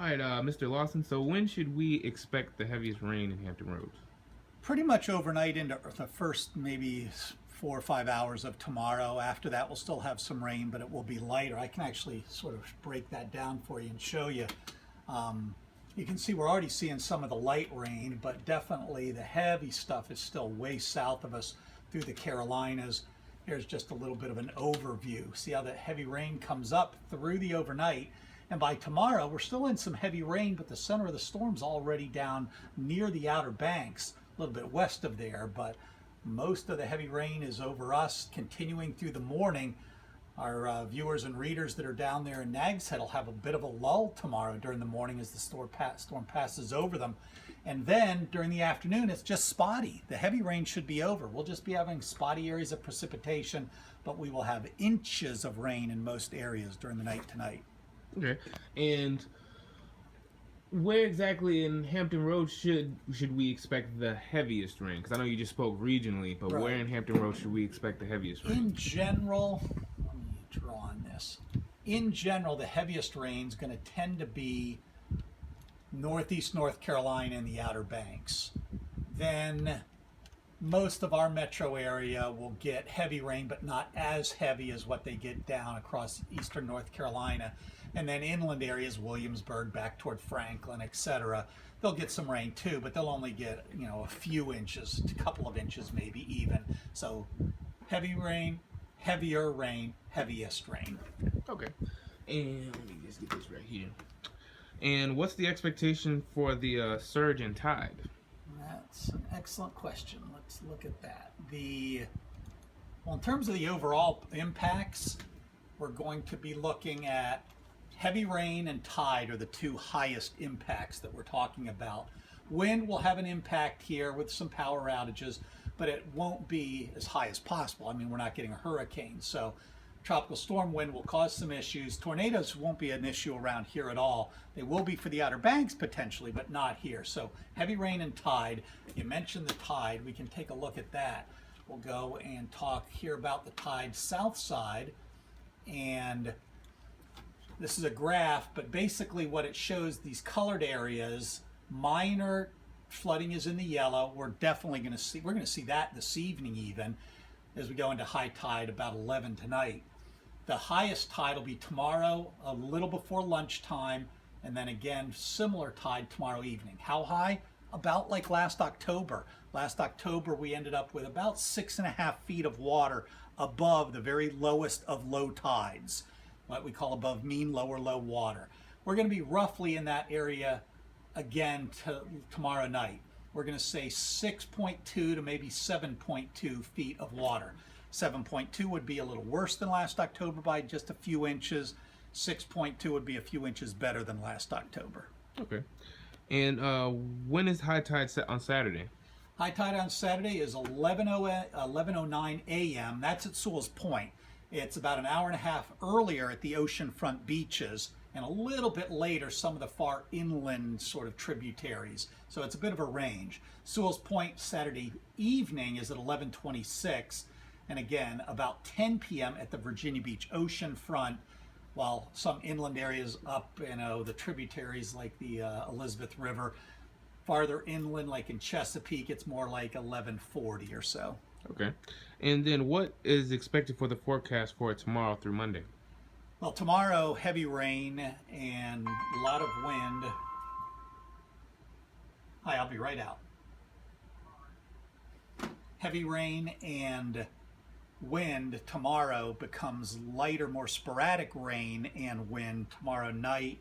right, Mr. Lawson. So when should we expect the heaviest rain in Hampton Roads? Pretty much overnight into the first maybe 4 or 5 hours of tomorrow. After that, we'll still have some rain, but it will be lighter. I can actually sort of break that down for you and show you. You can see we're already seeing some of the light rain, but definitely the heavy stuff is still way south of us through the Carolinas. Here's just a little bit of an overview. See how that heavy rain comes up through the overnight. And by tomorrow, we're still in some heavy rain, but the center of the storm's already down near the Outer Banks, a little bit west of there. But most of the heavy rain is over us, continuing through the morning. Our viewers and readers that are down there in Nags Head will have a bit of a lull tomorrow during the morning as the storm passes over them. And then during the afternoon, it's just spotty. The heavy rain should be over. We'll just be having spotty areas of precipitation, but we will have inches of rain in most areas during the night tonight. Okay. And where exactly in Hampton Roads should we expect the heaviest rain? Because I know you just spoke regionally, but where in Hampton Roads should we expect the heaviest rain? In general, let me draw on this. In general, the heaviest rain is going to tend to be northeast North Carolina and the Outer Banks. Then most of our metro area will get heavy rain, but not as heavy as what they get down across eastern North Carolina. And then inland areas, Williamsburg, back toward Franklin, etc., they'll get some rain too, but they'll only get, a few inches, a couple of inches maybe even. So heavy rain, heavier rain, heaviest rain. Okay. And let me just get this right here. And what's the expectation for the surge in tide? That's an excellent question. Let's look at that. Well, in terms of the overall impacts, we're going to be looking at heavy rain and tide are the two highest impacts that we're talking about. Wind will have an impact here with some power outages, but it won't be as high as possible. I mean, we're not getting a hurricane, so tropical storm wind will cause some issues. Tornadoes won't be an issue around here at all. They will be for the Outer Banks potentially, but not here. So heavy rain and tide. You mentioned the tide. We can take a look at that. We'll go and talk here about the tide south side. And this is a graph, but basically what it shows, these colored areas, minor flooding is in the yellow. We're going to see that this evening even as we go into high tide about 11 tonight. The highest tide will be tomorrow, a little before lunchtime, and then again, similar tide tomorrow evening. How high? About like last October. Last October, we ended up with about 6.5 feet of water above the very lowest of low tides, what we call above mean lower low water. We're going to be roughly in that area again tomorrow night. We're going to say 6.2 to maybe 7.2 feet of water. 7.2 would be a little worse than last October by just a few inches. 6.2 would be a few inches better than last October. Okay. And when is high tide set on Saturday? High tide on Saturday is 11:09 a.m. That's at Sewell's Point. It's about an hour and a half earlier at the oceanfront beaches, and a little bit later some of the far inland sort of tributaries. So it's a bit of a range. Sewell's Point Saturday evening is at 11:26, and again about 10 p.m. at the Virginia Beach oceanfront, while some inland areas up, the tributaries like the Elizabeth River, farther inland like in Chesapeake, it's more like 11:40 or so. Okay. And then what is expected for the forecast for tomorrow through Monday? Well, tomorrow, heavy rain and a lot of wind. Hi, I'll be right out. Heavy rain and wind tomorrow becomes lighter, more sporadic rain and wind tomorrow night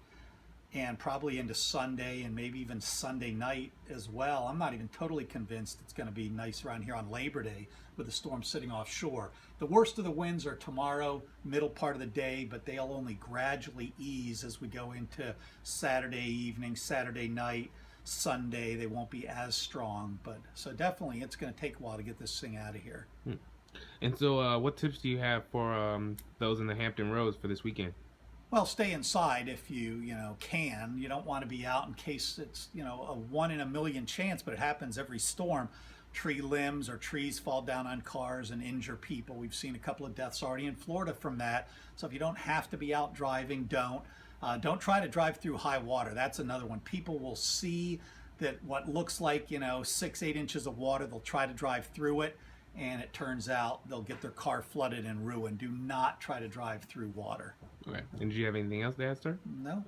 and probably into Sunday and maybe even Sunday night as well. I'm not even totally convinced it's going to be nice around here on Labor Day with the storm sitting offshore. The worst of the winds are tomorrow, middle part of the day, but they'll only gradually ease as we go into Saturday evening, Saturday night, Sunday. They won't be as strong, but so definitely it's going to take a while to get this thing out of here. And so what tips do you have for those in the Hampton Roads for this weekend? Well, stay inside if you can. You don't want to be out in case it's a 1 in a million chance, but it happens every storm. Tree limbs or trees fall down on cars and injure people. We've seen a couple of deaths already in Florida from that. So if you don't have to be out driving, don't. Don't try to drive through high water. That's another one. People will see that what looks like, 6-8 inches of water, they'll try to drive through it, and it turns out they'll get their car flooded and ruined. Do not try to drive through water. Okay. And did you have anything else to add, sir? No.